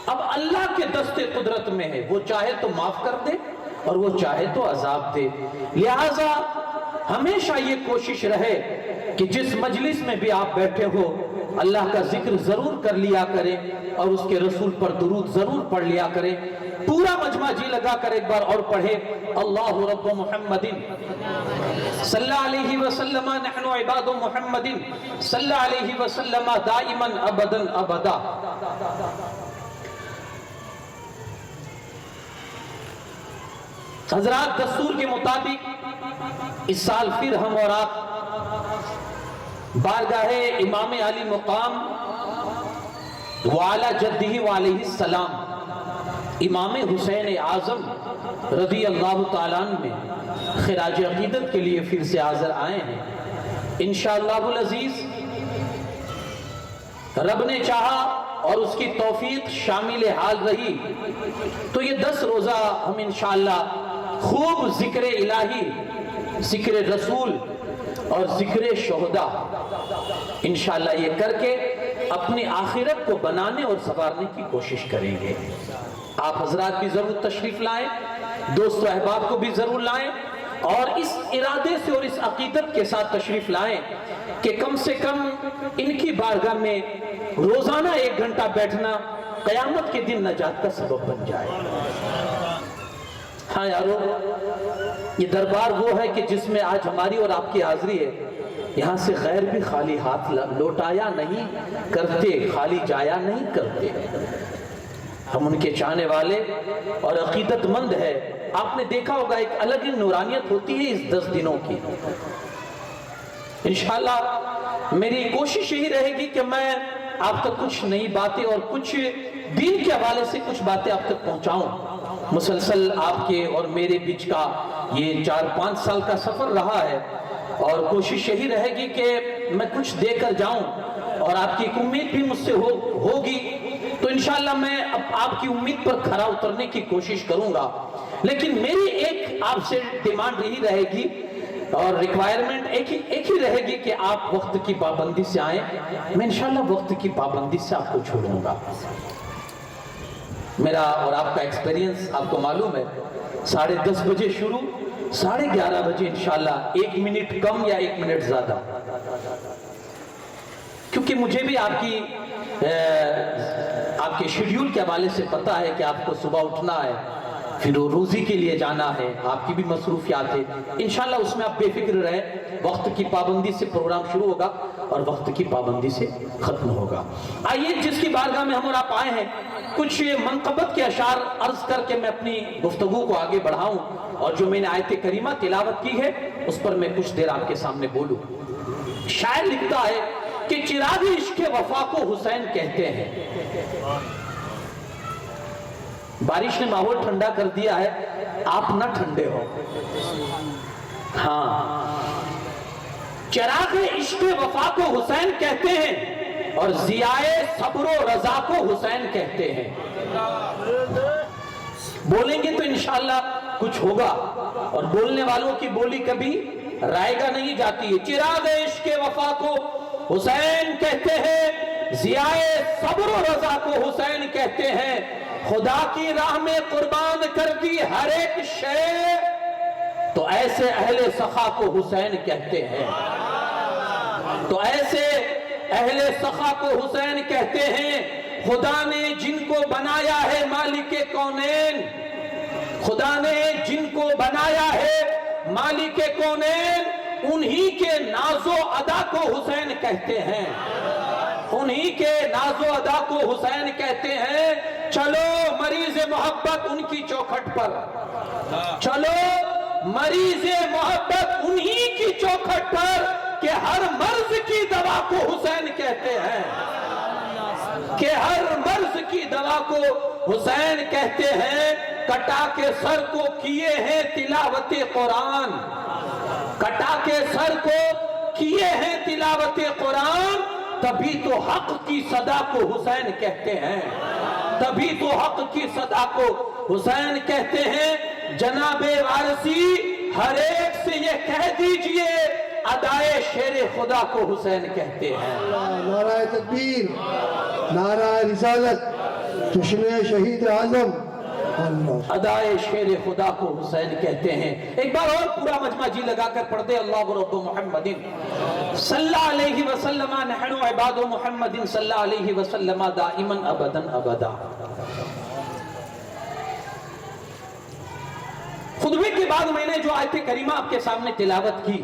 اب اللہ کے دست قدرت میں ہے، وہ چاہے تو معاف کر دے اور وہ چاہے تو عذاب دے۔ لہٰذا ہمیشہ یہ کوشش رہے کہ جس مجلس میں بھی آپ بیٹھے ہو اللہ کا ذکر ضرور کر لیا کریں اور اس کے رسول پر درود ضرور پڑھ لیا کریں۔ پورا مجمع جی لگا کر ایک بار اور پڑھے، اللہ رب محمد صلی اللہ علیہ وسلم نحن عباد محمد صلی اللہ علیہ وسلم دائما ابدا ابدا۔ حضرات، دستور کے مطابق اس سال پھر ہم اور آپ بارگاہ امام علی مقام وعلی جدہ وعلیہ السلام امام حسین اعظم رضی اللہ تعالیٰ عنہ میں خراج عقیدت کے لیے پھر سے حاضر آئے ہیں۔ انشاءاللہ العزیز رب نے چاہا اور اس کی توفیق شامل حال رہی تو یہ 10 روزہ ہم انشاءاللہ خوب ذکر الہی، ذکر رسول اور ذکر شہداء انشاءاللہ یہ کر کے اپنی آخرت کو بنانے اور سنوارنے کی کوشش کریں گے۔ آپ حضرات بھی ضرور تشریف لائیں، دوست و احباب کو بھی ضرور لائیں، اور اس ارادے سے اور اس عقیدت کے ساتھ تشریف لائیں کہ کم سے کم ان کی بارگاہ میں روزانہ 1 گھنٹہ بیٹھنا قیامت کے دن نجات کا سبب بن جائے۔ ہاں یارو، یہ دربار وہ ہے کہ جس میں آج ہماری اور آپ کی حاضری ہے، یہاں سے غیر بھی خالی ہاتھ لوٹایا نہیں کرتے، خالی جایا نہیں کرتے۔ ہم ان کے چاہنے والے اور عقیدت مند ہے۔ آپ نے دیکھا ہوگا ایک الگ ہی نورانیت ہوتی ہے اس 10 دنوں کی۔ انشاءاللہ میری کوشش یہی رہے گی کہ میں آپ تک کچھ نئی باتیں اور کچھ دین کے حوالے سے کچھ باتیں آپ تک پہنچاؤں۔ مسلسل آپ کے اور میرے بیچ کا یہ 4-5 سال کا سفر رہا ہے، اور کوشش یہی رہے گی کہ میں کچھ دے کر جاؤں، اور آپ کی ایک امید بھی مجھ سے ہوگی تو انشاءاللہ میں آپ کی امید پر کھرا اترنے کی کوشش کروں گا۔ لیکن میری ایک آپ سے ڈیمانڈ یہی رہے گی اور ریکوائرمنٹ ایک ہی رہے گی کہ آپ وقت کی پابندی سے آئیں۔ میں انشاءاللہ وقت کی پابندی سے آپ کو چھوڑوں گا۔ میرا اور آپ کا ایکسپیرینس آپ کو معلوم ہے، 10:30 بجے شروع، 11:30 بجے انشاءاللہ 1 منٹ کم یا 1 منٹ زیادہ، کیونکہ مجھے بھی آپ کے شیڈیول کے حوالے سے پتا ہے کہ آپ کو صبح اٹھنا ہے، پھر روزی کے لیے جانا ہے، آپ کی بھی مصروفیات ہے۔ انشاءاللہ اس میں آپ بے فکر رہیں، وقت کی پابندی سے پروگرام شروع ہوگا اور وقت کی پابندی سے ختم ہوگا۔ آئیے جس کی بارگاہ میں ہم اور آپ آئے ہیں، کچھ منقبت کے اشعار عرض کر کے میں اپنی گفتگو کو آگے بڑھاؤں، اور جو میں نے آیت کریمہ تلاوت کی ہے اس پر میں کچھ دیر آپ کے سامنے بولوں۔ شاعر لکھتا ہے کہ چراغ عشق وفا کو حسین کہتے ہیں۔ بارش نے ماحول ٹھنڈا کر دیا ہے، آپ نہ ٹھنڈے ہو۔ ہاں، چراغ عشق وفا کو حسین کہتے ہیں، اور ضیائے صبر و رضا کو حسین کہتے ہیں۔ بولیں گے تو انشاءاللہ کچھ ہوگا، اور بولنے والوں کی بولی کبھی رائے گا نہیں جاتی ہے۔ چراغ عشق وفا کو حسین کہتے ہیں، ضیائے صبر و رضا کو حسین کہتے ہیں، خدا کی راہ میں قربان کر دی ہر ایک شے، تو ایسے اہل سخا کو حسین کہتے ہیں، تو ایسے اہل سخا کو حسین کہتے ہیں۔ خدا نے جن کو بنایا ہے مالک کونین، خدا نے جن کو بنایا ہے مالک کونین، انہی کے ناز و ادا کو حسین کہتے ہیں، انہی کے ناز و ادا کو حسین کہتے ہیں۔ چلو مریض محبت ان کی چوکھٹ پر، چلو مریض محبت انہی کی چوکھٹ پر، کہ ہر مرض کی دوا کو حسین کہتے ہیں، کہ ہر مرض کی دوا کو حسین کہتے ہیں۔ کٹا کے سر کو کیے ہیں تلاوت قرآن، کٹا کے سر کو کیے ہیں تلاوت قرآن، تبھی تو حق کی صدا کو حسین کہتے ہیں، تبھی تو حق کی صدا کو حسین کہتے ہیں۔ جناب وارثی ہر ایک سے یہ کہہ دیجئے، ادائے شیر خدا کو حسین کہتے ہیں۔ نعرہ تکبیر، نعرہ رسالت، جشن شہید اعظم اللہ ادائے شیر خدا کو حسین کہتے ہیں. ایک بار اور پورا مجمع جی لگا کر پڑھ دے اللہ رب محمد صلی اللہ علیہ وسلم نحن عباد محمد صلی اللہ علیہ وسلم دائما ابدا ابدا. خطبے کے بعد میں نے جو آیت کریمہ آپ کے سامنے تلاوت کی،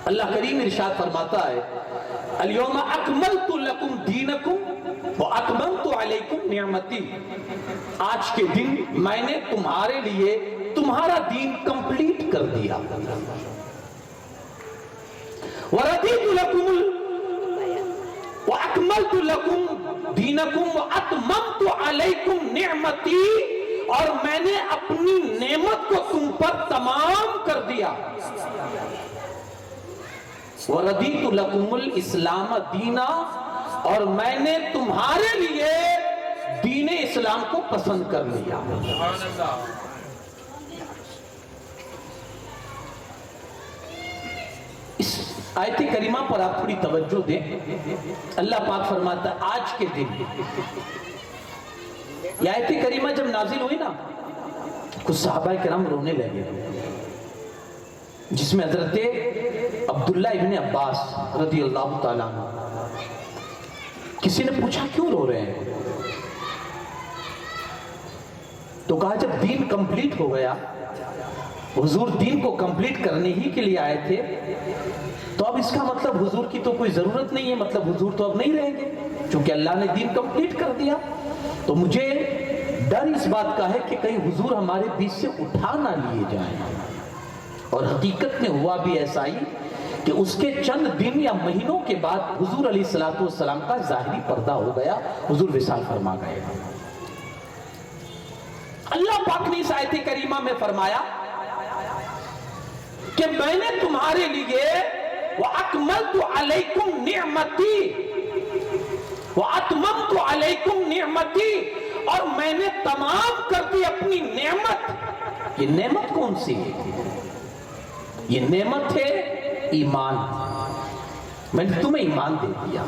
اللہ کریم ارشاد فرماتا ہے الیوم اکملت لکم دینکم وَأَتْمَمْتُ عَلَيْكُمْ نِعْمَتِي. آج کے دن میں نے تمہارے لیے تمہارا دین کمپلیٹ کر دیا. وَرَضِيتُ لَكُمُ وَأَكْمَلْتُ لَكُمْ دِينَكُمْ وَأَتْمَمْتُ عَلَيْكُمْ نِعْمَتِي. اور میں نے اپنی نعمت کو تم پر تمام کر دیا. وَرَضِيتُ لَكُمُ الْإِسْلَامَ دِينًا. اور میں نے تمہارے لیے دین اسلام کو پسند کر لیا. اس آیت کریمہ پر آپ تھوڑی توجہ دیں. اللہ پاک فرماتا ہے آج کے دن، یہ آیت کریمہ جب نازل ہوئی نا، کچھ صحابہ کرام رونے لگے، جس میں حضرت عبداللہ ابن عباس رضی اللہ تعالیٰ عنہ. کسی نے پوچھا کیوں رو رہے ہیں؟ تو کہا جب دین کمپلیٹ ہو گیا، حضور دین کو کمپلیٹ کرنے ہی کے لیے آئے تھے، تو اب اس کا مطلب حضور کی تو کوئی ضرورت نہیں ہے، مطلب حضور تو اب نہیں رہیں گے چونکہ اللہ نے دین کمپلیٹ کر دیا. تو مجھے ڈر اس بات کا ہے کہ کہیں حضور ہمارے بیچ سے اٹھا نہ لیے جائیں. اور حقیقت میں ہوا بھی ایسا ہی کہ اس کے چند دن یا مہینوں کے بعد حضور علیہ السلام کا ظاہری پردہ ہو گیا، حضور وصال فرما گئے. اللہ پاک نے اس آیت کریمہ میں فرمایا کہ میں نے تمہارے لیے وَأَكْمَلْتُ عَلَيْكُمْ نِعْمَتِي وَأَتْمَمْتُ عَلَيْكُمْ نِعْمَتِي. اور میں نے تمام کر دی اپنی نعمت. یہ نعمت کون سی ہے؟ یہ نعمت ہے ایمان. میں نے تمہیں ایمان دے دیا.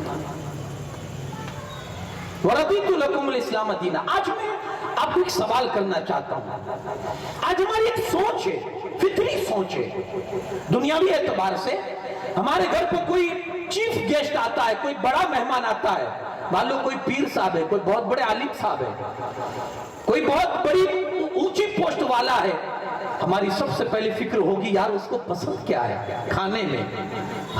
وَرَضِيتُ لَكُمُ الْإِسْلَامَ دِينًا. آج میں آپ کو ایک سوال کرنا چاہتا ہوں. آج ہماری ایک سوچ ہے، فطری سوچ ہے. دنیاوی اعتبار سے ہمارے گھر پہ کوئی چیف گیسٹ آتا ہے، کوئی بڑا مہمان آتا ہے، مان لو کوئی پیر صاحب ہے، کوئی بہت بڑے عالم صاحب ہے، کوئی بہت بڑی اونچی پوسٹ والا ہے. ہماری سب سے پہلی فکر ہوگی یار اس کو پسند کیا ہے کھانے میں.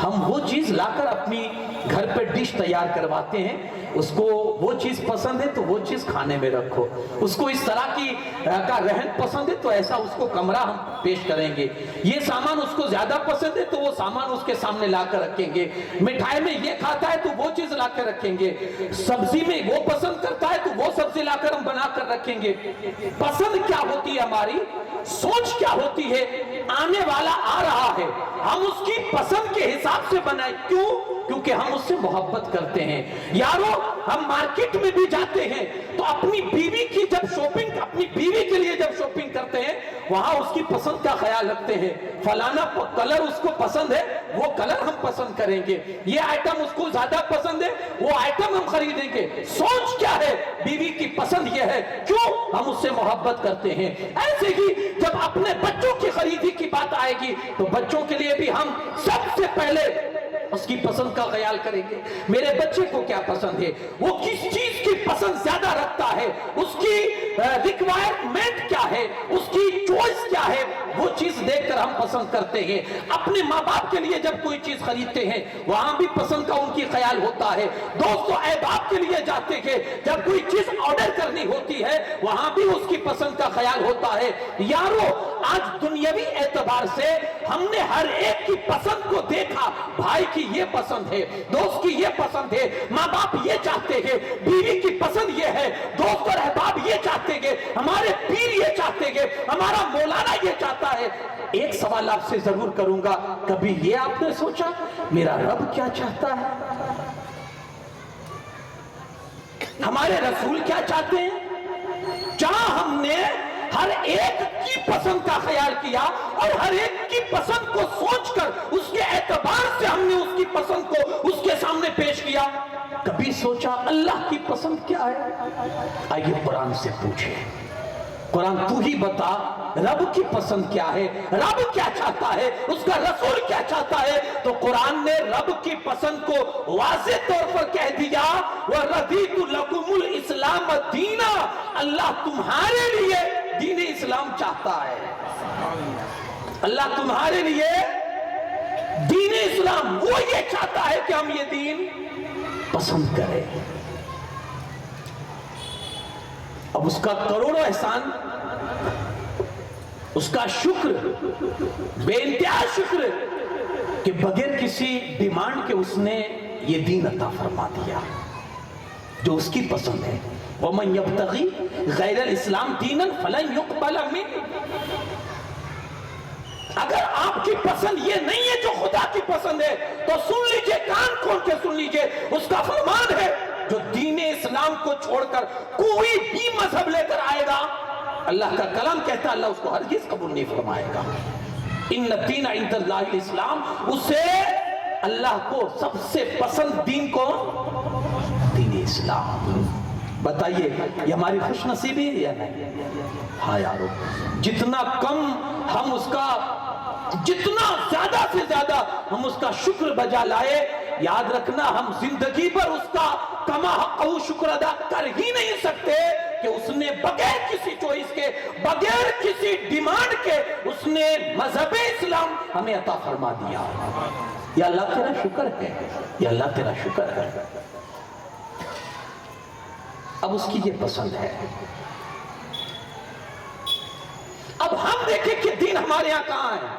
ہم وہ چیز لا کر اپنی گھر پہ ڈش تیار کرواتے ہیں. اس کو وہ چیز پسند ہے تو وہ چیز کھانے میں رکھو. اس کو اس طرح کی کا رہن پسند ہے تو ایسا اس کو کمرہ ہم پیش کریں گے. یہ سامان اس کو زیادہ پسند ہے تو وہ سامان اس کے سامنے لا کر رکھیں گے. مٹھائی میں یہ کھاتا ہے تو وہ چیز لا کر رکھیں گے. سبزی میں وہ پسند کرتا ہے تو وہ سبزی لا کر ہم بنا کر رکھیں گے. پسند کیا ہوتی ہے ہماری؟ سوچ کیا ہوتی ہے؟ آنے والا آ رہا ہے، ہم اس کی پسند کے حساب سے بنائیں. کیوں؟ کیونکہ ہم اس سے محبت کرتے ہیں. یارو ہم مارکیٹ میں بھی جاتے ہیں تو اپنی بیوی کی جب شاپنگ، اپنی بیوی کے لیے جب شاپنگ کرتے ہیں وہاں اس کی پسند کا خیال رکھتے ہیں. فلانا کلر اس کو پسند ہے، وہ کلر ہم پسند کریں گے. یہ آئٹم اس کو زیادہ پسند ہے، وہ آئٹم ہم خریدیں گے. سوچ کیا ہے؟ بیوی کی پسند یہ ہے. کیوں؟ ہم اس سے محبت کرتے ہیں. ایسے ہی جب اپنے بچوں کی خریدی کی بات آئے گی تو بچوں کے لیے بھی ہم سب سے پہلے اس کی پسند کا خیال کریں گے. میرے بچے کو کیا پسند ہے، وہ کس چیز کی پسند زیادہ رکھتا ہے، اس کی ریکوائرمنٹ کیا ہے، اس کی چوائس کیا ہے، وہ چیز دیکھ کر ہم پسند کرتے ہیں. اپنے ماں باپ کے لیے جب کوئی چیز خریدتے ہیں وہاں بھی پسند کا ان کی خیال ہوتا ہے. دوستو احباب کے لیے جاتے ہیں، جب کوئی چیز آرڈر کرنی ہوتی ہے وہاں بھی اس کی پسند کا خیال ہوتا ہے. یارو آج دنیاوی اعتبار سے ہم نے ہر ایک کی پسند کو دیکھا. بھائی کی یہ پسند ہے، دوست کی یہ پسند ہے، ماں باپ یہ چاہتے ہیں، بیوی کی پسند یہ ہے، دوست اور احباب یہ چاہتے ہیں، ہمارے پیر یہ چاہتے ہیں، ہمارا مولانا یہ چاہتا ہے. ایک سوال آپ سے ضرور کروں گا، کبھی یہ آپ نے سوچا میرا رب کیا چاہتا ہے؟ ہمارے رسول کیا چاہتے ہیں؟ جہاں ہم نے ہر ایک کی پسند کا خیال کیا اور ہر ایک کی پسند کو سوچ کر اس کے اعتبار سے ہم نے اس کی پسند کو اس کے سامنے پیش کیا. کبھی سوچا اللہ کی پسند کیا ہے؟ آئیے قرآن سے پوچھیں، قرآن تو ہی بتا رب کی پسند کیا ہے، رب کیا چاہتا ہے، اس کا رسول کیا چاہتا ہے۔ تو قرآن نے رب کی پسند کو واضح طور پر کہہ دیا، وَرَضِيتُ لَكُمُ الْإِسْلَامَ دِينًا، اللہ تمہارے لیے دین اسلام چاہتا ہے، اللہ تمہارے لیے دین اسلام، وہ یہ چاہتا ہے کہ ہم یہ دین پسند کریں۔ اب اس کا کروڑوں احسان، اس کا شکر، بے انتہا شکر کہ بغیر کسی ڈیمانڈ کے اس نے یہ دین عطا فرما دیا جو اس کی پسند ہے۔ وَمَنْ يَبْتَغِي غَيْرَ الْإِسْلَامِ دِينًا فَلَنْ يُقْبَلَ مِنْهُ، اگر آپ کی پسند یہ نہیں ہے جو خدا کی پسند ہے تو سن لیجئے، کان کھول کے سن لیجئے، اس کا فرمان ہے جو دین اسلام کو چھوڑ کر کوئی بھی مذہب لے کر آئے گا، اللہ کا کلام کہتا ہے اللہ اس کو ہرگز قبول نہیں فرمائے گا۔ ان الدین عند اللہ الاسلام، اسے اللہ کو سب سے پسند دین کو دین اسلام۔ بتائیے یہ ہماری خوش نصیبی ہے یا نہیں؟ ہاں یارو، جتنا کم ہم اس کا، جتنا زیادہ سے زیادہ ہم اس کا شکر بجا لائے، یاد رکھنا ہم زندگی پر اس کا کما حقہ شکر ادا کر ہی نہیں سکتے کہ اس نے بغیر کسی چوائس کے، بغیر کسی ڈیمانڈ کے اس نے مذہب اسلام ہمیں عطا فرما دیا۔ یا اللہ تیرا شکر ہے، یا اللہ تیرا شکر ہے۔ اب اس کی یہ پسند ہے۔ اب ہم دیکھیں کہ دین ہمارے ہاں کہاں ہے؟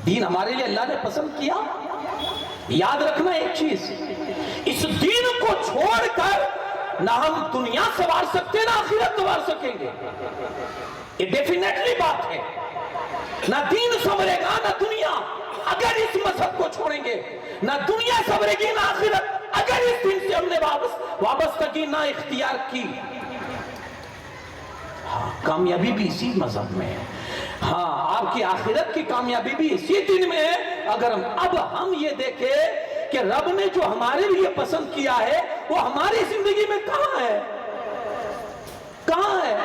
دین ہمارے لیے اللہ نے پسند کیا۔ یاد رکھنا ایک چیز، اس دین کو چھوڑ کر نہ ہم دنیا سنوار سکتے نہ آخرت سنوار سکیں گے، یہ ڈیفینیٹلی بات ہے۔ نہ دین سنورے گا نہ دنیا اگر اس مذہب کو چھوڑیں گے، نہ دنیا سنورے گی نہ آخرت اگر اس دین سے ہم نے وابستگی نہ اختیار کی۔ ہاں، کامیابی بھی اسی مذہب میں ہے، ہاں آپ کی آخرت کی کامیابی بھی اسی دن میں ہے۔ اگر ہم یہ دیکھیں کہ رب نے جو ہمارے لیے پسند کیا ہے وہ ہماری زندگی میں کہاں ہے، کہاں ہے؟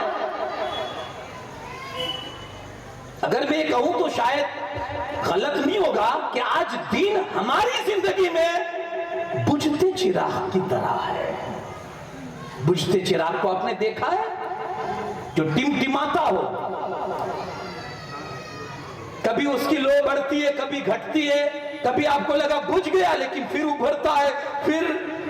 اگر میں کہوں تو شاید غلط نہیں ہوگا کہ آج دین ہماری زندگی میں بجھتے چراغ کی طرح ہے۔ بجھتے چراغ کو آپ نے دیکھا ہے جو ٹمٹماتا ہو، کبھی اس کی لو بڑھتی ہے کبھی گھٹتی ہے، کبھی آپ کو لگا بجھ گیا لیکن پھر ابھرتا ہے، پھر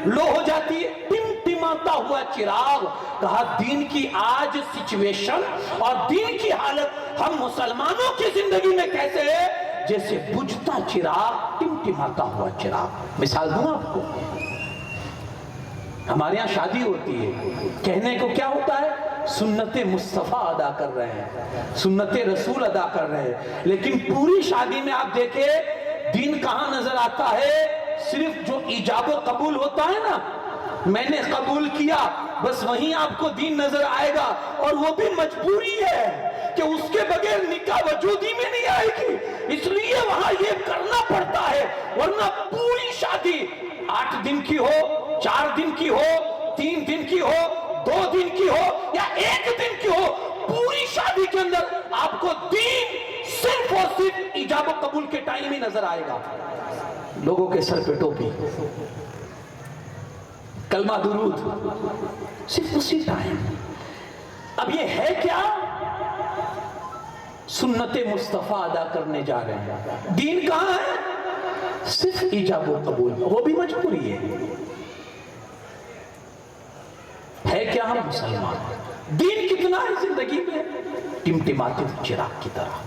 لو ہو جاتی ہے، ٹمٹماتا ہوا چراغ۔ کہا دین کی آج سچویشن اور دین کی حالت ہم مسلمانوں کی زندگی میں کیسے ہے؟ جیسے بجھتا چراغ، ٹمٹماتا ہوا چراغ۔ مثال دوں آپ کو، ہمارے یہاں شادی ہوتی ہے، کہنے کو کیا ہوتا ہے؟ سنت مصطفیٰ ادا کر رہے ہیں، سنت رسول ادا کر رہے ہیں، لیکن پوری شادی میں آپ دیکھیں دین کہاں نظر آتا ہے؟ صرف جو ایجاب و قبول ہوتا ہے نا، میں نے قبول کیا، بس وہیں آپ کو دین نظر آئے گا، اور وہ بھی مجبوری ہے کہ اس کے بغیر نکاح وجودی میں نہیں آئے گی، اس لیے وہاں یہ کرنا پڑتا ہے، ورنہ پوری شادی 8 دن کی ہو، 4 دن کی ہو، 3 دن کی ہو، 2 دن کی ہو یا 1 دن کی ہو، پوری شادی کے اندر آپ کو دین صرف اور صرف ایجاب و قبول کے ٹائم ہی نظر آئے گا۔ لوگوں کے سر پہ ٹوپی، کلمہ درود، صرف اسی ٹائم۔ اب یہ ہے کیا؟ سنت مصطفیٰ ادا کرنے جا رہے ہیں۔ دین کہاں ہے؟ صرف ایجاب و قبول، وہ بھی مجبوری ہے کیا ہم مسلمان؟ دین کتنا ہے زندگی میں؟ ٹمٹماتے چراغ کی طرح۔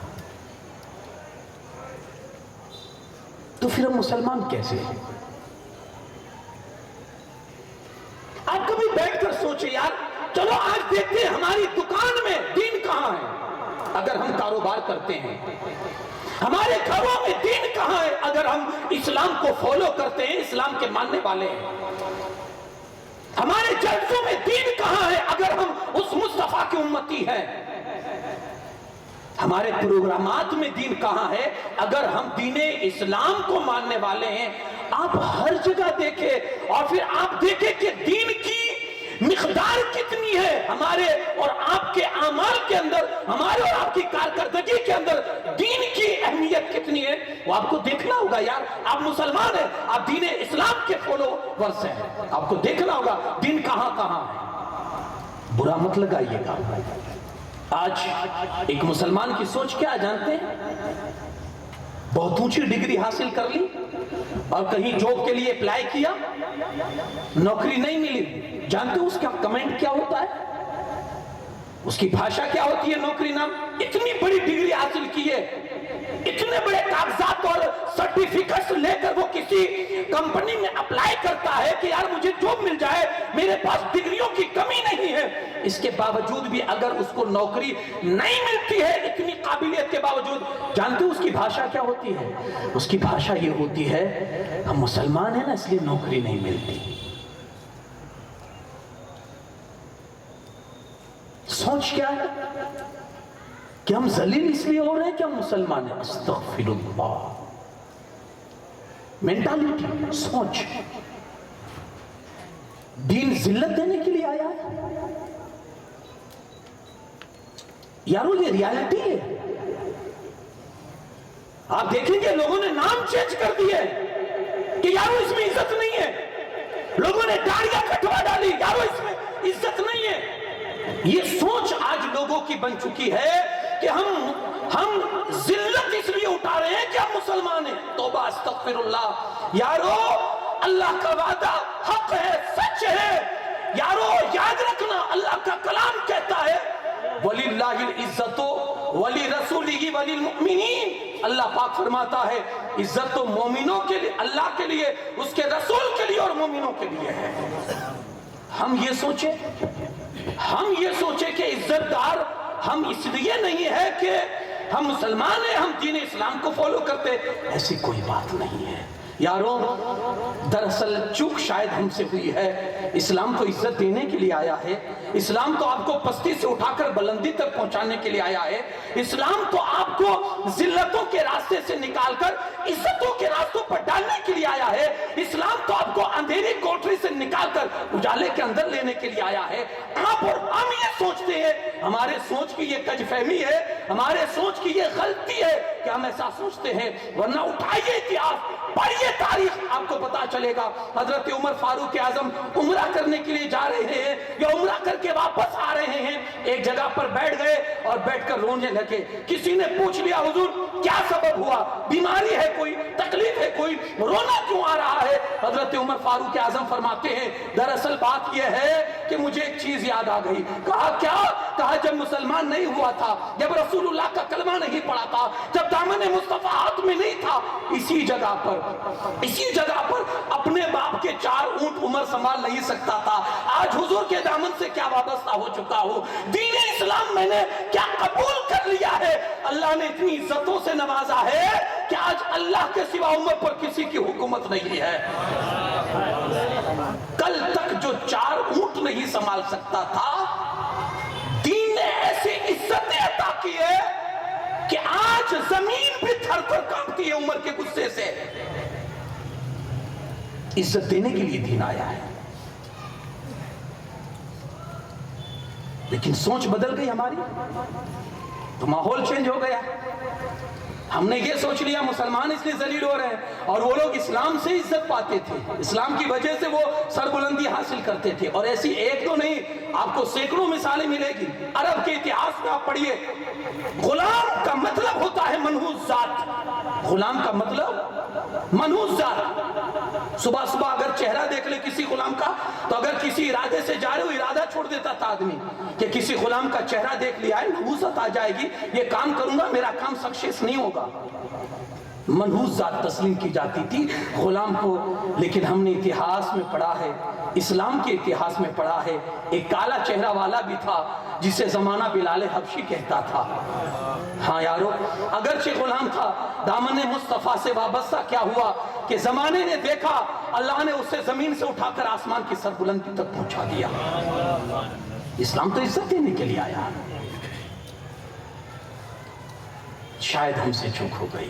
تو پھر ہم مسلمان کیسے ہیں؟ آپ کبھی بیٹھ کر سوچے یار، چلو آج دیکھتے ہیں ہماری دکان میں دین کہاں ہے اگر ہم کاروبار کرتے ہیں، ہمارے گھروں میں دین کہاں ہے اگر ہم اسلام کو فالو کرتے ہیں، اسلام کے ماننے والے ہیں، ہمارے جلسوں میں دین کہاں ہے اگر ہم اس مصطفیٰ کی امتی ہیں، ہمارے پروگرامات میں دین کہاں ہے اگر ہم دین اسلام کو ماننے والے ہیں۔ آپ ہر جگہ دیکھیں اور پھر آپ دیکھیں کہ دین کی مقدار کتنی ہے ہمارے اور آپ کے اعمال کے اندر، ہمارے اور آپ کی کارکردگی کے اندر دین کی اہمیت کتنی ہے، وہ آپ کو دیکھنا ہوگا یار. آپ مسلمان ہیں، آپ دین اسلام کے فالوورز ہیں، آپ کو دیکھنا ہوگا دین کہاں کہاں ہے. برا مت لگائیے گا. آج ایک مسلمان کی سوچ کیا جانتے ہیں؟ بہت اونچی ڈگری حاصل کر لی اور کہیں جاب کے لیے اپلائی کیا، نوکری نہیں ملی. جانتے ہو اس کا کمنٹ کیا ہوتا ہے؟ اس کی بھاشا کیا ہوتی ہے نوکری نام؟ اتنی بڑی ڈگری حاصل کی ہے، اتنے بڑے کاغذات اور سرٹیفکیٹس لے کر وہ کسی کمپنی میں اپلائی کرتا ہے کہ یار مجھے جاب مل جائے، میرے پاس ڈگریوں کی کمی نہیں ہے. اس کے باوجود بھی اگر اس کو نوکری نہیں ملتی ہے اتنی قابلیت کے باوجود، جانتے ہو اس کی بھاشا کیا ہوتی ہے؟ اس کی بھاشا یہ ہوتی ہے ہم مسلمان ہیں نا اس لیے نوکری نہیں ملتی. سوچ کیا ہے کہ ہم ذلیل اس لیے ہو رہے ہیں کہ ہم مسلمان ہیں. استغفر اللہ. مینٹالٹی، سوچ. دین ذلت دینے کے لیے آیا ہے یارو، یہ ریالٹی ہے. آپ دیکھیں گے لوگوں نے نام چینج کر دیے کہ یارو اس میں عزت نہیں ہے. لوگوں نے داڑیاں کٹوا ڈالی، یارو اس میں عزت نہیں ہے. یہ سوچ آج لوگوں کی بن چکی ہے کہ ہم ذلت اس لیے اٹھا رہے ہیں کہ ہم مسلمان ہیں. توبہ، استغفر اللہ. یارو اللہ کا وعدہ حق ہے، سچ ہے. یارو یاد رکھنا اللہ کا کلام کہتا ہے وَلِلَّهِ الْعِزَّةُ وَلِرَسُولِهِ وَلِلْمُؤْمِنِينَ. اللہ پاک فرماتا ہے عزت تو مومنوں کے لیے، اللہ کے لیے، اس کے رسول کے لیے اور مومنوں کے لیے ہے. ہم یہ سوچیں کہ عزت دار ہم اس لیے نہیں ہے کہ ہم مسلمان ہیں، ہم دین اسلام کو فالو کرتے. ایسی کوئی بات نہیں ہے یاروں. دراصل چوک شاید ہم سے ہوئی ہے. اسلام تو عزت دینے کے لیے آیا ہے. اسلام تو آپ کو پستی سے اٹھا کر بلندی تک پہنچانے کے لیے آیا ہے. اسلام تو آپ کو ذلتوں کے راستے سے نکال کر عزتوں کے راستوں پر ڈالنے کے لیے آیا ہے. اسلام تو آپ کو اندھیری کوٹری سے نکال کر اجالے کے اندر لینے کے لیے آیا ہے. آپ اور ہم یہ سوچتے ہیں، ہمارے سوچ کی یہ کج فہمی ہے، ہمارے سوچ کی یہ غلطی ہے کہ ہم ایسا سوچتے ہیں. ورنہ اٹھائیے اتہاس، پڑھیے تاریخ، آپ کو پتا چلے گا حضرت عمر فاروق اعظم عمرہ کرنے کے لیے جا رہے ہیں یا عمرہ کر کے واپس آ رہے ہیں. ایک جگہ پر بیٹھ گئے اور بیٹھ کر رونے لگے. کسی نے پوچھ لیا حضور کیا سبب ہوا، بیماری ہے کوئی، تکلیف ہے کوئی، رونا کیوں آ رہا ہے؟ حضرت عمر فاروق اعظم فرماتے ہیں دراصل بات یہ ہے کہ مجھے ایک چیز یاد آ گئی. کہا کیا؟ کہا جب مسلمان نہیں ہوا تھا، جب رسول اللہ کا کلمہ نہیں پڑھا تھا، جب دامن مصطفیٰ ہاتھ میں نہیں تھا، اسی جگہ پر اپنے باپ کے 4 اونٹ عمر سنبھال نہیں سکتا تھا. آج حضور کے دامن سے کیا وابستہ ہو چکا ہوں، دین اسلام میں نے کیا قبول کر لیا ہے. اللہ نے اتنی عزتوں سے نوازا ہے کہ آج اللہ کے سوا عمر پر کسی کی حکومت نہیں ہے. کل تک جو 4 اونٹ نہیں سنبھال سکتا تھا، دین نے ایسی عزتیں عطا کی ہے کہ آج زمین بھی تھر تھر کانپتی ہے عمر کے غصے سے. عزت دینے کے لیے دین آیا ہے. لیکن سوچ بدل گئی ہماری تو ماحول چینج ہو گیا. ہم نے یہ سوچ لیا مسلمان اس لیے ذلیل ہو رہے ہیں، اور وہ لوگ اسلام سے عزت پاتے تھے، اسلام کی وجہ سے وہ سربلندی حاصل کرتے تھے. اور ایسی ایک تو نہیں، آپ کو سینکڑوں مثالیں ملے گی. عرب کے اتہاس میں آپ پڑھیے، غلام کا مطلب ہوتا ہے منحوس ذات. غلام کا مطلب منحوس ذات. صبح صبح اگر چہرہ دیکھ لے کسی غلام کا تو اگر کسی ارادے سے جا رہے ہو ارادہ چھوڑ دیتا تھا آدمی کہ کسی غلام کا چہرہ دیکھ لیا ہے نحوست آ جائے گی، یہ کام کروں گا میرا کام سکسیس نہیں ہوگا. منحوس ذات تسلیم کی جاتی تھی غلام کو. لیکن ہم نے اتہاس میں پڑھا ہے، اسلام کے اتہاس میں پڑھا ہے، ایک کالا چہرہ والا بھی تھا جسے زمانہ بلال حبشی کہتا تھا. ہاں یارو، اگرچہ غلام تھا، دامن مصطفیٰ سے وابستہ کیا ہوا کہ زمانے نے دیکھا، اللہ نے اسے زمین سے اٹھا کر آسمان کی سربلندی تک پہنچا دیا. اسلام تو عزت دینے کے لیے آیا. شاید ہم سے چوک ہو گئی،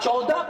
14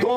2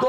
2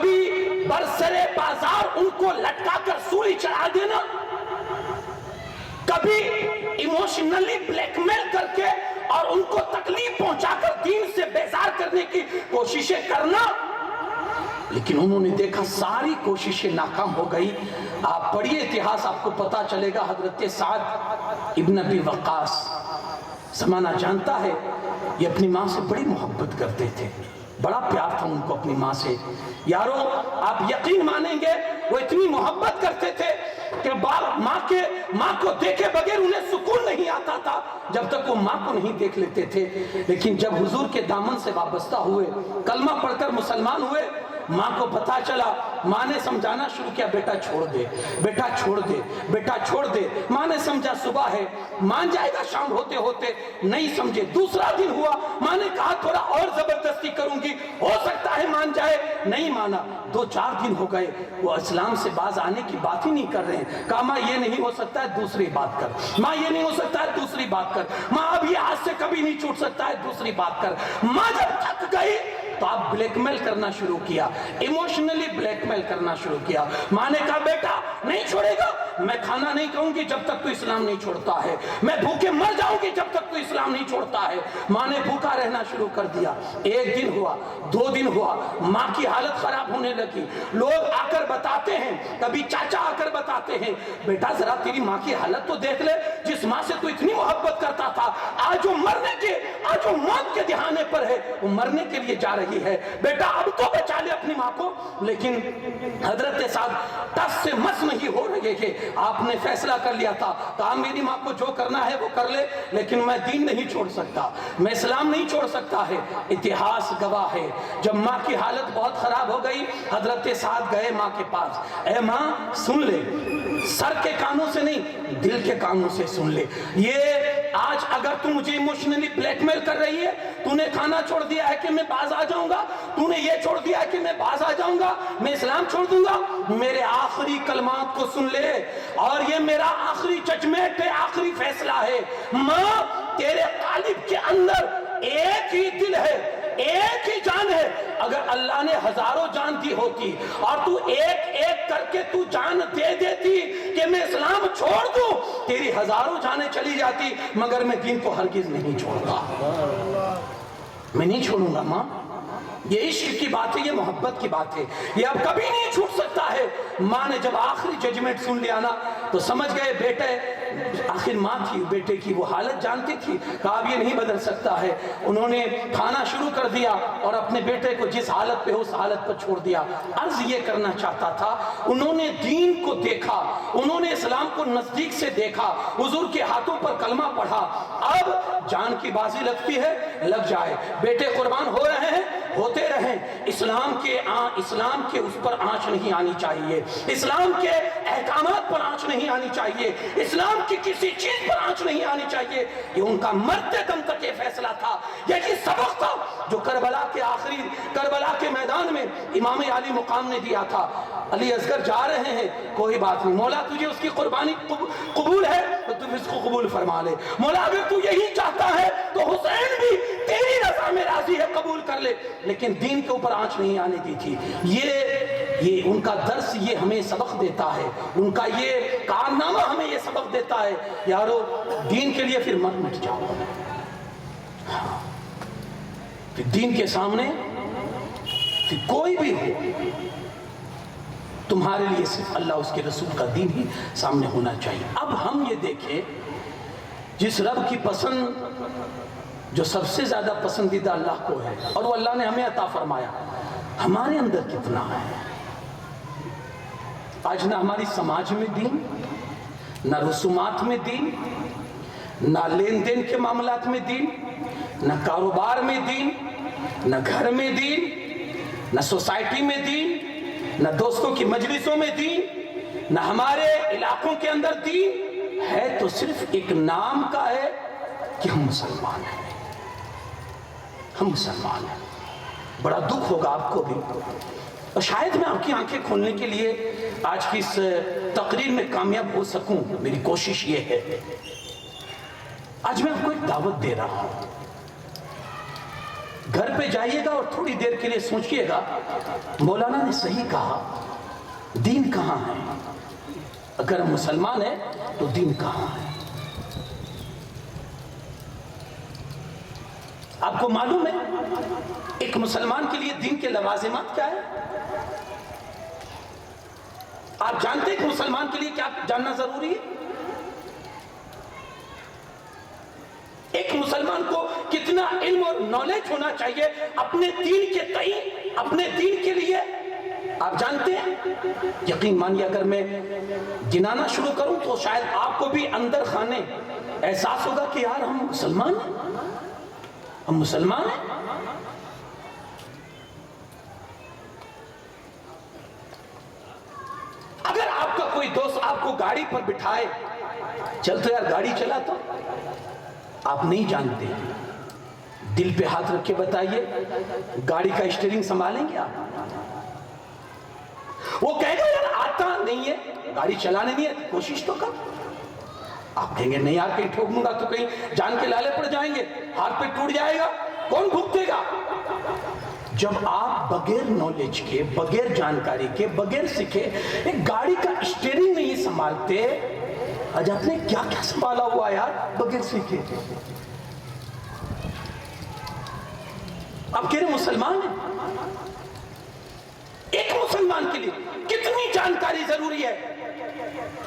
کبھی برسرے بازار ان کو لٹکا کر سولی چڑھا دینا، کبھی ایموشنلی بلیک میل کر کے اور ان کو تکلیف پہنچا کر دین سے بیزار کرنے کی کوششیں کرنا، لیکن انہوں نے دیکھا ساری کوششیں ناکام ہو گئی۔ آپ پڑھیے اتہاس، آپ کو پتا چلے گا حضرت سعد ابن ابی وقاص، زمانہ جانتا ہے یہ اپنی ماں سے بڑی محبت کرتے تھے، بڑا پیار تھا ان کو اپنی ماں سے۔ یارو آپ یقین مانیں گے وہ اتنی محبت کرتے تھے کہ ماں کو دیکھے بغیر انہیں سکون نہیں آتا تھا جب تک وہ ماں کو نہیں دیکھ لیتے تھے۔ لیکن جب حضور کے دامن سے وابستہ ہوئے، کلمہ پڑھ کر مسلمان ہوئے، ماں کو پتا چلا، ماں نے سمجھانا شروع کیا، بیٹا چھوڑ دے، بیٹا چھوڑ دے، بیٹا چھوڑ دے۔ ماں نے سمجھا صبح ہے، مان جائے گا شام ہوتے ہوتے، نہیں سمجھے۔ دوسرا دن ہوا، ماں نے کہا تھوڑا اور زبردستی کروں گی، ہو سکتا ہے مان جائے، نہیں مانا۔ 2-4 دن ہو گئے، وہ اسلام سے باز آنے کی بات ہی نہیں کر رہے ہیں۔ کہا ماں یہ نہیں ہو سکتا ہے، دوسری بات کر، ماں یہ نہیں ہو سکتا ہے، دوسری بات کر، ماں اب یہ ہاتھ سے کبھی نہیں چھوٹ سکتا ہے، دوسری بات کر۔ ماں جب تھک گئی تو آپ بلیک میل کرنا شروع کیا، ایموشنلی بلیک میل کرنا شروع کیا۔ ماں نے کہا بیٹا نہیں چھوڑے گا، میں کھانا نہیں کھاؤں گی جب تک تو اسلام نہیں چھوڑتا ہے، میں بھوکے مر جاؤں گی جب تک تو اسلام نہیں چھوڑتا ہے۔ ماں نے بھوکا رہنا شروع کر دیا۔ 1 دن ہوا، 2 دن ہوا، ماں کی حالت خراب ہونے لگی۔ لوگ آ کر بتاتے ہیں، کبھی چاچا آ کر بتاتے ہیں، بیٹا ذرا تیری ماں کی حالت تو دیکھ لے، جس ماں سے تو اتنی محبت کرتا تھا، آج وہ موت کے دہانے پر ہے، وہ مرنے کے لیے جا رہی ہے، بیٹا اب تو بچا لے اپنی ماں کو۔ لیکن حضرت سعد ٹس سے مس نہیں ہو رہے کہ آپ نے فیصلہ کر لیا تھا، کہا میری ماں کو جو کرنا ہے وہ کر لے، لیکن میں دین نہیں چھوڑ سکتا، میں اسلام نہیں چھوڑ سکتا ہے۔ اتہاس گواہ ہے، جب ماں کی حالت بہت خراب ہو گئی، حضرت سعد گئے ماں کے پاس، اے ماں سن لے، سر کے کانوں سے نہیں دل کے کانوں سے سن لے، یہ آج اگر تو مجھے ایموشنلی بلیک میل کر رہی ہے، تو نے کھانا چھوڑ دیا ہے کہ میں باز آ جاؤں گا، تو نے یہ چھوڑ دیا ہے کہ میں باز آ جاؤں گا، میں اسلام چھوڑ دوں گا، میرے آخری کلمات کو سن لے، اور یہ میرا آخری ججمنٹ ہے، آخری فیصلہ ہے۔ ماں تیرے قالب کے اندر ایک ہی دل ہے، ایک ہی جان ہے، اگر اللہ نے ہزاروں جان دی ہوتی اور تو ایک ایک کر کے تو جان دے دیتی کہ میں اسلام چھوڑ دوں، تیری ہزاروں جانیں چلی جاتی، مگر میں دین کو ہرگز نہیں چھوڑتا، میں نہیں چھوڑوں گا ماں۔ یہ عشق کی بات ہے، یہ محبت کی بات ہے، یہ اب کبھی نہیں چھوٹ سکتا ہے۔ ماں نے جب آخری ججمنٹ سن لیا نا تو سمجھ گئے بیٹے، آخر ماں تھی، بیٹے کی وہ حالت جانتی تھی، کہا اب یہ نہیں بدل سکتا ہے۔ انہوں نے کھانا شروع کر دیا اور اپنے بیٹے کو جس حالت پہ اس حالت پر چھوڑ دیا۔ عرض یہ کرنا چاہتا تھا، انہوں نے دین کو دیکھا، انہوں نے اسلام کو نزدیک سے دیکھا، حضور کے ہاتھوں پر کلمہ پڑھا، اب جان کی بازی لگتی ہے، لگ جائے، بیٹے قربان ہو رہے ہیں، ہوتے رہیں، اسلام کے اس پر آنچ نہیں آنی چاہیے، اسلام کے احکامات پر آنچ نہیں آنی چاہیے، اسلام کی کسی چیز پر آنچ نہیں آنی چاہیے۔ یہ ان کا مرتے دم تک یہ فیصلہ تھا، یہی سبق تھا جو کربلا کے میدان میں امام علی مقام نے دیا تھا۔ علی اصغر جا رہے ہیں، کوئی بات نہیں، مولا تجھے اس کی قربانی قبول ہے تو تم اس کو قبول فرما لے، مولا اگر تو یہی چاہتا ہے تو حسین بھی تیری رضا میں راضی ہے، قبول کر لے، لیکن دین کے اوپر آنچ نہیں آنے دی تھی۔ یہ ان کا درس یہ ہمیں سبق دیتا ہے، ان کا یہ کارنامہ ہمیں یہ سبق دیتا ہے، یارو دین کے لیے پھر مت مٹ جاؤ، پھر دین کے سامنے پھر کوئی بھی ہو، تمہارے لیے صرف اللہ اس کے رسول کا دین ہی سامنے ہونا چاہیے۔ اب ہم یہ دیکھیں، جس رب کی پسند جو سب سے زیادہ پسندیدہ اللہ کو ہے اور وہ اللہ نے ہمیں عطا فرمایا، ہمارے اندر کتنا ہے؟ آج نہ ہماری سماج میں دین، نہ رسومات میں دین، نہ لین دین کے معاملات میں دین، نہ کاروبار میں دین، نہ گھر میں دین، نہ سوسائٹی میں دین، نہ دوستوں کی مجلسوں میں دین، نہ ہمارے علاقوں کے اندر دین ہے، تو صرف ایک نام کا ہے کہ ہم مسلمان ہیں، ہم مسلمان ہیں۔ بڑا دکھ ہوگا آپ کو بھی، اور شاید میں آپ کی آنکھیں کھولنے کے لیے آج کی اس تقریر میں کامیاب ہو سکوں، میری کوشش یہ ہے۔ آج میں آپ کو ایک دعوت دے رہا ہوں، گھر پہ جائیے گا اور تھوڑی دیر کے لیے سوچئے گا مولانا نے صحیح کہا، دین کہاں ہے؟ اگر ہم مسلمان ہیں تو دین کہاں ہے؟ آپ کو معلوم ہے ایک مسلمان کے لیے دین کے لوازمات کیا ہے؟ آپ جانتے ہیں کہ مسلمان کے لیے کیا جاننا ضروری ہے؟ ایک مسلمان کو کتنا علم اور نالج ہونا چاہیے اپنے دین کے تئیں، اپنے دین کے لیے، آپ جانتے ہیں؟ یقین مانیے اگر میں گنانا شروع کروں تو شاید آپ کو بھی اندر خانے احساس ہوگا کہ یار ہم مسلمان ہیں، ہم مسلمان ہیں۔ اگر آپ کا کوئی دوست آپ کو گاڑی پر بٹھائے، چل تو یار گاڑی چلا تو آپ نہیں جانتے، دل پہ ہاتھ رکھ کے بتائیے گاڑی کا اسٹیئرنگ سنبھالیں گے آپ؟ وہ کہے گا یار آتا نہیں ہے، گاڑی چلانے نہیں ہے، کوشش تو کر۔ آپ کہیں گے نہیں یار کہیں ٹھوک دوں گا تو کہیں جان کے لالے پڑ جائیں گے، ہاتھ پہ ٹوٹ جائے گا، کون بھگتے گا؟ جب آپ بغیر نالج کے، بغیر جانکاری کے، بغیر سیکھے ایک گاڑی کا اسٹیئرنگ نہیں سنبھالتے، آج آپ نے کیا کیا سنبھالا ہوا یار بغیر سیکھے؟ آپ کہہ رہے مسلمان ہیں؟ ایک مسلمان کے لیے کتنی جانکاری ضروری ہے؟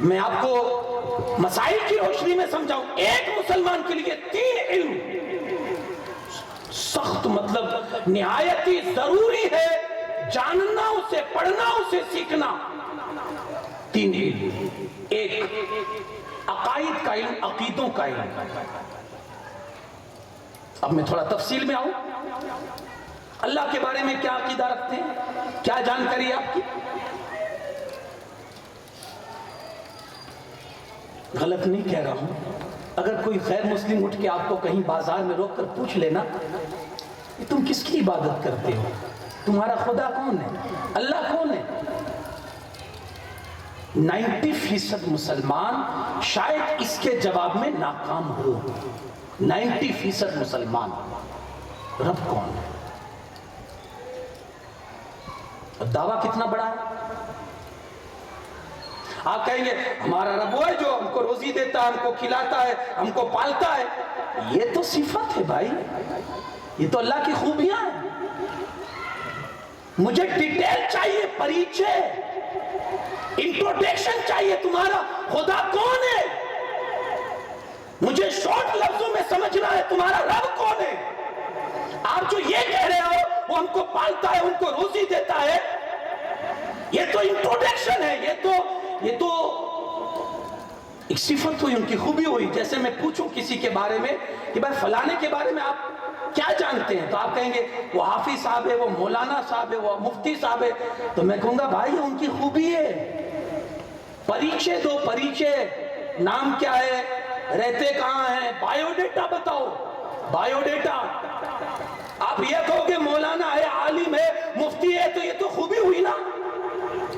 میں آپ کو مسائل کی روشنی میں سمجھاؤں۔ ایک مسلمان کے لیے 3 علم سخت مطلب نہایت ہی ضروری ہے، جاننا، اسے پڑھنا، اسے سیکھنا۔ 3 علم۔ ایک عقائد کا علم، عقیدوں کا علم۔ اب میں تھوڑا تفصیل میں آؤں، اللہ کے بارے میں کیا عقیدہ رکھتے ہیں، کیا جانکاری ہے آپ کی؟ غلط نہیں کہہ رہا ہوں، اگر کوئی غیر مسلم اٹھ کے آپ کو کہیں بازار میں روک کر پوچھ لینا تم کس کی عبادت کرتے ہو، تمہارا خدا کون ہے، اللہ کون ہے، 90% مسلمان شاید اس کے جواب میں ناکام ہو۔ 90% مسلمان رب کون ہے؟ دعویٰ کتنا بڑا ہے؟ آپ کہیں گے ہمارا رب وہ ہے جو ہم کو روزی دیتا ہے، ہم کو کھلاتا ہے، ہم کو پالتا ہے۔ یہ تو صفت ہے بھائی، یہ تو اللہ کی خوبیاں ہیں۔ مجھے ڈیٹیل چاہیے، پریچے، انٹروڈکشن چاہیے، تمہارا خدا کون ہے؟ مجھے شارٹ لفظوں میں سمجھنا ہے تمہارا رب کون ہے۔ آپ جو یہ کہہ رہے ہو وہ ہم کو پالتا ہے، ان کو روزی دیتا ہے، یہ تو انٹروڈکشن ہے، یہ تو ایک صفت ہوئی، ان کی خوبی ہوئی۔ جیسے میں پوچھوں کسی کے بارے میں کہ بھائی فلانے کے بارے میں آپ کیا جانتے ہیں، تو آپ کہیں گے وہ حافظ صاحب ہے، وہ مولانا صاحب ہے، وہ مفتی صاحب ہے، تو میں کہوں گا بھائی ان کی خوبی ہے، پریچے دو، پریچے، نام کیا ہے، رہتے کہاں ہیں، بایو ڈیٹا بتاؤ، بایو ڈیٹا۔ آپ یہ کہو کہ مولانا ہے، عالم ہے، مفتی ہے، تو یہ تو خوبی ہوئی نا۔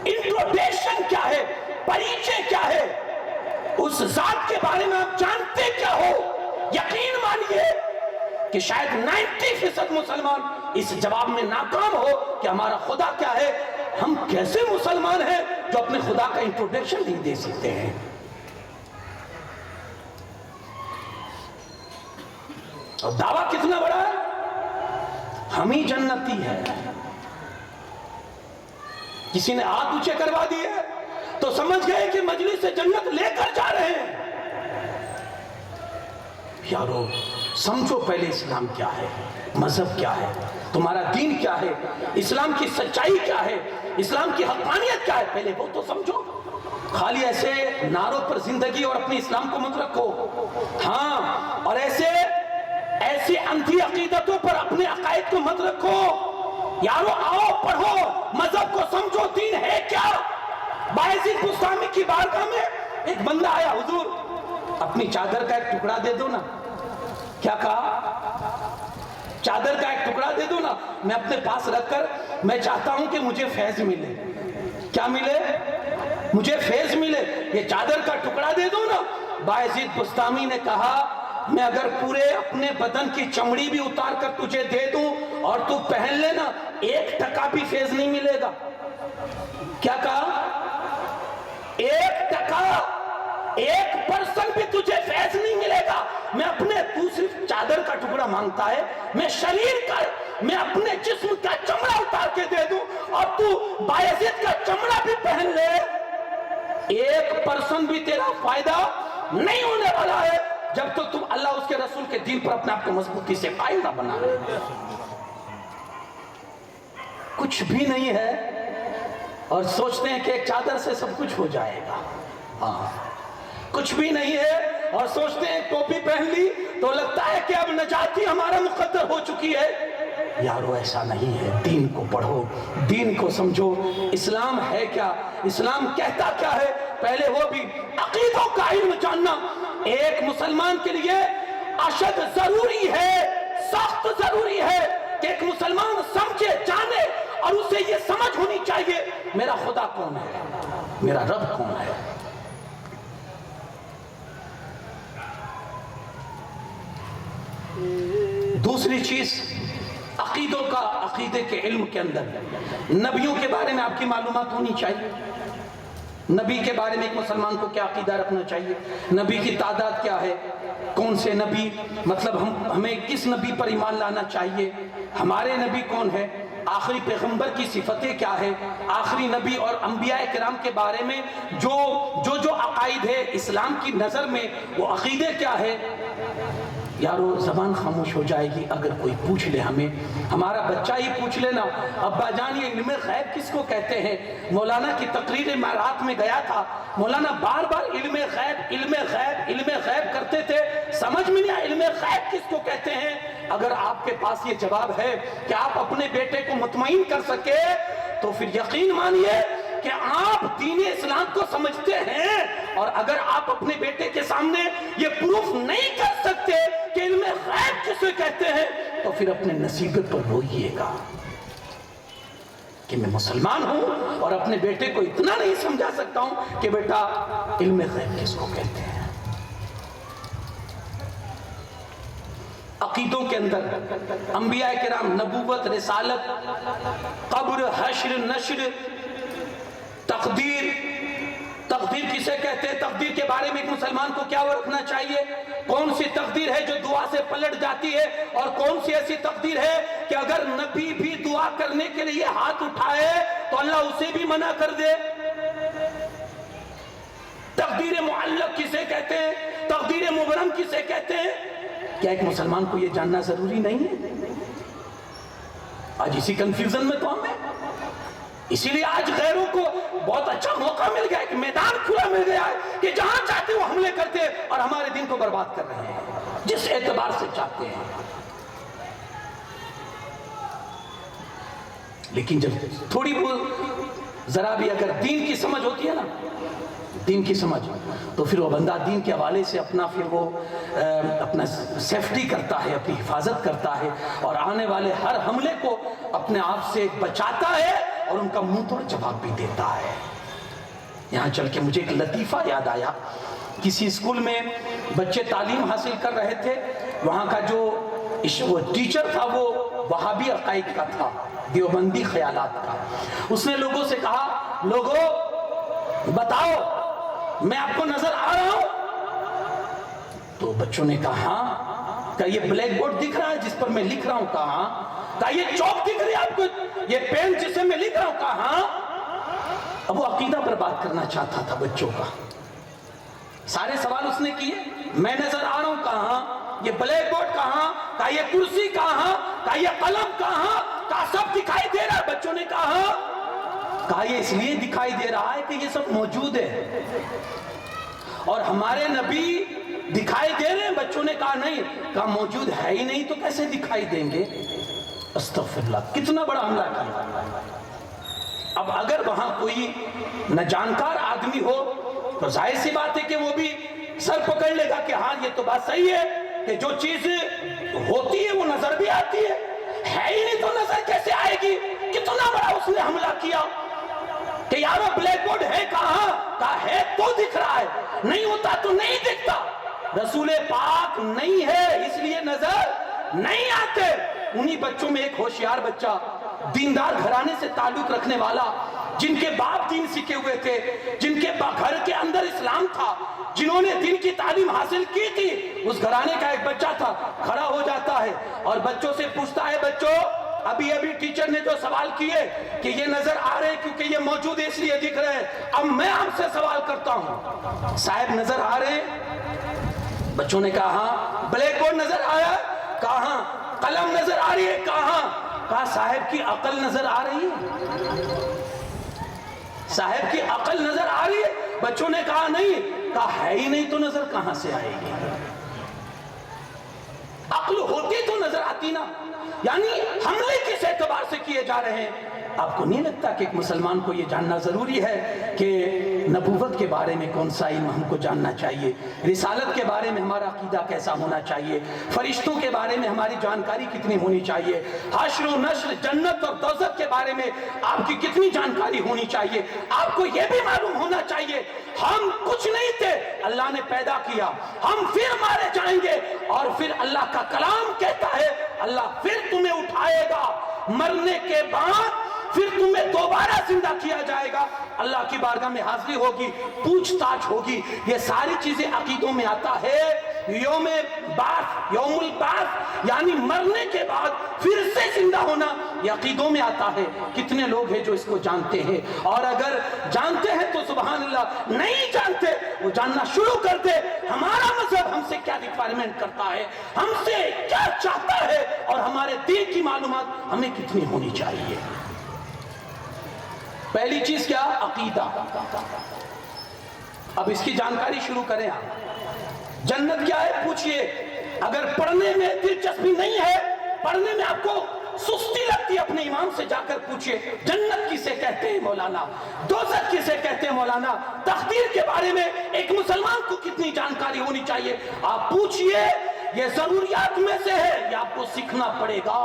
انٹروڈکشن کیا ہے، پریچے کیا ہے، اس ذات کے بارے میں آپ جانتے کیا ہو؟ یقین مانیے کہ شاید 90% مسلمان اس جواب میں ناکام ہو کہ ہمارا خدا کیا ہے۔ ہم کیسے مسلمان ہیں جو اپنے خدا کا انٹروڈکشن نہیں دے سکتے ہیں؟ اور دعویٰ کتنا بڑا ہے، ہم ہی جنتی ہے۔ کسی نے ہاتھ اونچے کروا دیے تو سمجھ گئے کہ مجلس سے جنت لے کر جا رہے ہیں۔ یارو سمجھو پہلے اسلام کیا ہے، مذہب کیا ہے، تمہارا دین کیا ہے، اسلام کی سچائی کیا ہے، اسلام کی حقانیت کیا ہے، پہلے وہ تو سمجھو۔ خالی ایسے نعروں پر زندگی اور اپنی اسلام کو مت رکھو، ہاں، اور ایسے اندھی عقیدتوں پر اپنے عقائد کو مت رکھو۔ یارو آؤ پڑھو، مذہب کو سمجھو، دین ہے کیا۔ بایزید بستامی کی بارگاہ میں ایک بندہ آیا، حضور اپنی چادر کا ایک ٹکڑا دے دو نا۔ کیا کہا؟ چادر کا ایک ٹکڑا دے دو نا، میں اپنے پاس رکھ کر میں چاہتا ہوں کہ مجھے فیض ملے۔ کیا ملے؟ مجھے فیض ملے، یہ چادر کا ٹکڑا دے دو نا۔ بایزید بستامی نے کہا میں اگر پورے اپنے بدن کی چمڑی بھی اتار کر تجھے دے دوں اور تو پہن لینا 1% بھی فیض نہیں ملے گا. کیا کہا؟ 1% بھی تجھے فیض نہیں ملے گا. میں اپنے تو صرف چادر کا ٹکڑا مانگتا ہے، میں شریر کا، میں اپنے جسم کا چمڑا اتار کے دے دوں اور تو بایزید کا چمڑا بھی پہن لے، 1% بھی تیرا فائدہ نہیں ہونے والا ہے جب تک تم اللہ اس کے رسول کے دین پر اپنے آپ کو مضبوطی سے قائم نہ بنا لے. کچھ بھی نہیں ہے اور سوچتے ہیں کہ ایک چادر سے سب کچھ ہو جائے گا. ہاں، کچھ بھی نہیں ہے اور سوچتے ہیں ٹوپی پہن لی تو لگتا ہے کہ اب نجاتی ہمارا مقدر ہو چکی ہے. یارو ایسا نہیں ہے. دین کو پڑھو، دین کو سمجھو. اسلام ہے کیا؟ اسلام کہتا کیا ہے؟ پہلے وہ بھی عقیدوں کا علم جاننا ایک مسلمان کے لیے اشد ضروری ہے، سخت ضروری ہے کہ ایک مسلمان سمجھے، جانے اور اسے یہ سمجھ ہونی چاہیے میرا خدا کون ہے، میرا رب کون ہے. دوسری چیز عقیدوں کا، عقیدے کے علم کے اندر نبیوں کے بارے میں آپ کی معلومات ہونی چاہیے. نبی کے بارے میں ایک مسلمان کو کیا عقیدہ رکھنا چاہیے، نبی کی تعداد کیا ہے، کون سے نبی، مطلب ہمیں کس نبی پر ایمان لانا چاہیے، ہمارے نبی کون ہے، آخری پیغمبر کی صفتیں کیا ہے، آخری نبی اور انبیاء کرام کے بارے میں جو عقائد ہے اسلام کی نظر میں وہ عقیدے کیا ہے. یارو زبان خاموش ہو جائے گی اگر کوئی پوچھ لے ہمیں. ہمارا بچہ ہی پوچھ لینا ابا جان یہ علم غیب کس کو کہتے ہیں. مولانا کی تقریر معراج میں گیا تھا، مولانا بار بار علم غیب علم غیب علم غیب کرتے تھے، سمجھ میں نہیں آیا علم غیب کس کو کہتے ہیں. اگر آپ کے پاس یہ جواب ہے کہ آپ اپنے بیٹے کو مطمئن کر سکے تو پھر یقین مانیے کہ آپ دین اسلام کو سمجھتے ہیں. اور اگر آپ اپنے بیٹے کے سامنے یہ پروف نہیں کر سکتے کہ علم غیب کسے کہتے ہیں تو پھر اپنے نصیبے پر روئیے گا کہ میں مسلمان ہوں اور اپنے بیٹے کو اتنا نہیں سمجھا سکتا ہوں کہ بیٹا علم غیب کس کو کہتے ہیں. عقیدوں کے اندر انبیاء کرام، نبوت، رسالت، قبر، حشر، نشر، تقدیر کسے کہتے ہیں، تقدیر کے بارے میں ایک مسلمان کو کیا رکھنا چاہیے، کون سی تقدیر ہے جو دعا سے پلٹ جاتی ہے اور کون سی ایسی تقدیر ہے کہ اگر نبی بھی دعا کرنے کے لیے ہاتھ اٹھائے تو اللہ اسے بھی منع کر دے. تقدیر معلق کسے کہتے ہیں، تقدیر مبرم کسے کہتے ہیں. کیا ایک مسلمان کو یہ جاننا ضروری نہیں ہے؟ آج اسی کنفیوژن میں تو ہم ہیں. اسی لیے آج غیروں کو بہت اچھا موقع مل گیا ہے کہ میدان کھلا مل گیا ہے کہ جہاں چاہتے وہ حملے کرتے اور ہمارے دین کو برباد کر رہے ہیں جس اعتبار سے چاہتے ہیں. لیکن جب تھوڑی بہت ذرا بھی اگر دین کی سمجھ ہوتی ہے نا، دین کی سمجھ، تو پھر وہ بندہ دین کے حوالے سے اپنا سیفٹی کرتا ہے، اپنی حفاظت کرتا ہے اور آنے والے ہر حملے کو اپنے آپ سے بچاتا ہے اور ان کا منہ توڑ جواب بھی دیتا ہے. یہاں چل کے مجھے ایک لطیفہ یاد آیا. کسی اسکول میں بچے تعلیم حاصل کر رہے تھے، وہاں کا جو ٹیچر تھا وہ وہابی عقائد کا تھا، دیوبندی خیالات کا. اس نے لوگوں سے کہا، لوگوں بتاؤ میں آپ کو نظر آ رہا ہوں؟ تو بچوں نے کہا ہاں. کہا یہ بلیک بورڈ دکھ رہا ہے جس پر میں لکھ رہا ہوں؟ کہا ہاں. کہا یہ چوک دکھ رہی ہے آپ کو، یہ پین جسے میں لکھ رہا ہوں؟ کہا ہاں. اب وہ عقیدہ پر بات کرنا چاہتا تھا بچوں کا. سارے سوال اس نے کیے، میں نظر آ رہا ہوں؟ کہا ہاں. یہ بلیک بورڈ کہاں؟ کہا یہ کرسی کہاں؟ کہا یہ قلم کہاں؟ کہا سب دکھائی دے رہا ہے. بچوں نے کہا ہاں. کہا یہ اس لیے دکھائی دے رہا ہے کہ یہ سب موجود ہے اور ہمارے نبی دکھائی دے رہے ہیں. بچوں نے کہا نہیں. کہا موجود ہے ہی نہیں تو کیسے دکھائی دیں گے؟ استغفر اللہ، کتنا بڑا حملہ کیا. اب اگر وہاں کوئی نہ جانکار آدمی ہو تو ظاہر سی بات ہے کہ وہ بھی سر پکڑ لے گا کہ ہاں یہ تو بات صحیح ہے کہ جو چیز ہوتی ہے وہ نظر بھی آتی ہے ہی نہیں تو نظر کیسے آئے گی. کتنا بڑا اس نے حملہ کیا کہ یارو بلیک بورڈ ہے کہاں؟ کہا ہے تو دکھ رہا ہے، نہیں ہوتا تو نہیں دکھتا. رسول پاک نہیں ہے اس لیے نظر نہیں آتے. انہی بچوں میں ایک ہوشیار بچہ دیندار گھرانے سے تعلق رکھنے والا, جن کے باپ دین سیکھے ہوئے تھے, جن کے گھر کے اندر اسلام تھا, جنہوں نے دین کی تعلیم حاصل کی تھی, اس گھرانے کا ایک بچہ تھا, کھڑا ہو جاتا ہے اور بچوں سے پوچھتا ہے, بچوں ابھی ٹیچر نے جو سوال کیے کہ یہ نظر آ رہے کیونکہ یہ موجود ہے اس لیے دکھ رہے ہیں, اب میں آپ سے سوال کرتا ہوں, صاحب نظر آ رہے ہیں؟ بچوں نے کہا ہاں. بلیک بورڈ نظر آیا؟ کہاں. قلم نظر آ رہی ہے؟ کہاں. کہا صاحب کی عقل نظر آ رہی ہے؟ صاحب کی عقل نظر آ رہی ہے؟ بچوں نے کہا نہیں. کہا ہے ہی نہیں تو نظر کہاں سے آئے گی؟ عقل ہوتی تو نظر آتی نا. یعنی حملے کس اعتبار سے کیے جا رہے ہیں؟ آپ کو نہیں لگتا کہ ایک مسلمان کو یہ جاننا ضروری ہے کہ نبوت کے بارے میں کون سا علم ہم کو جاننا چاہیے, رسالت کے بارے میں ہمارا عقیدہ کیسا ہونا چاہیے, فرشتوں کے بارے میں ہماری جانکاری کتنی ہونی چاہیے, حشر و نشر, جنت اور دوزخ کے بارے میں آپ کی کتنی جانکاری ہونی چاہیے. آپ کو یہ بھی معلوم ہونا چاہیے ہم کچھ نہیں تھے, اللہ نے پیدا کیا, ہم پھر مارے جائیں گے, اور پھر اللہ کا کلام کہتا ہے اللہ پھر تمہیں اٹھائے گا, مرنے کے بعد پھر تمہیں دوبارہ زندہ کیا جائے گا, اللہ کی بارگاہ میں حاضری ہوگی, پوچھ تاچھ ہوگی. یہ ساری چیزیں عقیدوں میں آتا ہے. یوم بعث, یوم البعث یعنی مرنے کے بعد پھر سے زندہ ہونا, یہ عقیدوں میں آتا ہے. کتنے لوگ ہیں جو اس کو جانتے ہیں, اور اگر جانتے ہیں تو سبحان اللہ, نہیں جانتے وہ جاننا شروع کر دے ہمارا مذہب ہم سے کیا ریکوائرمنٹ کرتا ہے, ہم سے کیا چاہتا ہے, اور ہمارے دین کی معلومات ہمیں کتنی ہونی چاہیے. پہلی چیز کیا؟ عقیدہ. اب اس کی جانکاری شروع کریں. آپ جنت کیا ہے پوچھئے, اگر پڑھنے میں دلچسپی نہیں ہے, پڑھنے میں آپ کو سستی لگتی, اپنے امام سے جا کر پوچھئے جنت کسے کہتے ہیں مولانا, دوزخ کسے کہتے ہیں مولانا, تقدیر کے بارے میں ایک مسلمان کو کتنی جانکاری ہونی چاہیے. آپ پوچھئے, یہ ضروریات میں سے ہے, یہ آپ کو سیکھنا پڑے گا,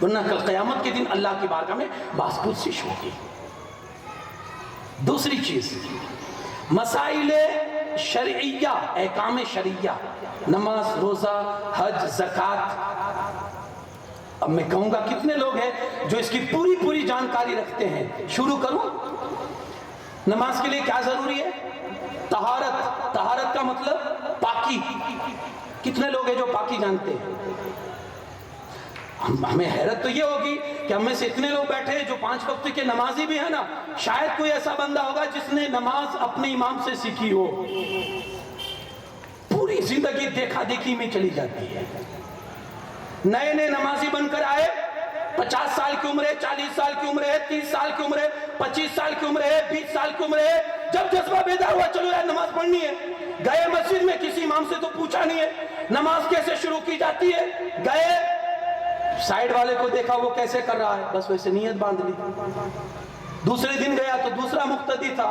ورنہ کل قیامت کے دن اللہ کی بارگاہ میں بحث پرسش ہوگی. دوسری چیز, مسائل شرعیہ, احکام شرعیہ, نماز, روزہ, حج, زکوٰۃ. اب میں کہوں گا کتنے لوگ ہیں جو اس کی پوری جانکاری رکھتے ہیں. شروع کروں. نماز کے لیے کیا ضروری ہے؟ طہارت. طہارت کا مطلب پاکی. کتنے لوگ ہیں جو پاکی جانتے ہیں؟ ہمیں حیرت تو یہ ہوگی کہ ہم میں سے اتنے لوگ بیٹھے ہیں جو 5 وقت کے نمازی بھی ہیں نا, شاید کوئی ایسا بندہ ہوگا جس نے نماز اپنے امام سے سیکھی ہو. پوری زندگی دیکھا دیکھی میں چلی جاتی ہے. نئے نمازی بن کر آئے, 50 سال کی عمر ہے, 40 سال کی عمر ہے, 30 سال کی عمر ہے, 25 سال کی عمر ہے, 20 سال کی عمر ہے, جب جذبہ بیدار ہوا چلو یار نماز پڑھنی ہے, گئے مسجد میں, کسی امام سے تو پوچھا نہیں ہے نماز کیسے شروع کی جاتی ہے, گئے سائیڈ والے کو دیکھا وہ کیسے کر رہا ہے, بس ویسے نیت باندھ لی. دوسرے دن گیا تو دوسرا مقتدی تھا,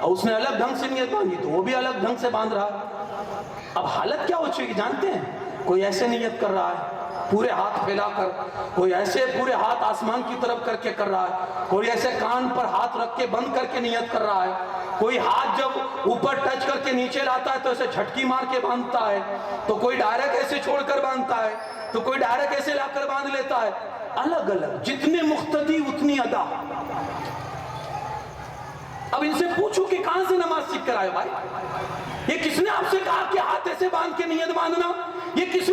اور اس نے الگ ڈھنگ سے نیت باندھی تو وہ بھی الگ ڈھنگ سے باندھ رہا. اب حالت کیا ہو چکی جانتے ہیں؟ کوئی ایسے نیت کر رہا ہے پورے ہاتھ پھیلا کر, کوئی ایسے پورے ہاتھ آسمان کی طرف کر کے کر رہا ہے, کوئی ایسے کان پر ہاتھ رکھ کے بند کر کے نیت کر رہا ہے, کوئی ہاتھ جب اوپر ٹچ کر کے نیچے لاتا ہے تو ایسے جھٹکی مار کے باندھتا ہے, تو کوئی ڈائریکٹ ایسے چھوڑ کر باندھتا ہے, تو کوئی ڈائریکٹ ایسے لا کر باندھ لیتا ہے. الگ الگ, جتنے مقتدی اتنی ادا. اب ان سے پوچھو کہ کہاں سے نماز سیکھ کر آئے بھائی, یہ کس نے آپ سے کہا کہ ہاتھ ایسے باندھ کے نیت باندھنا, یہ کس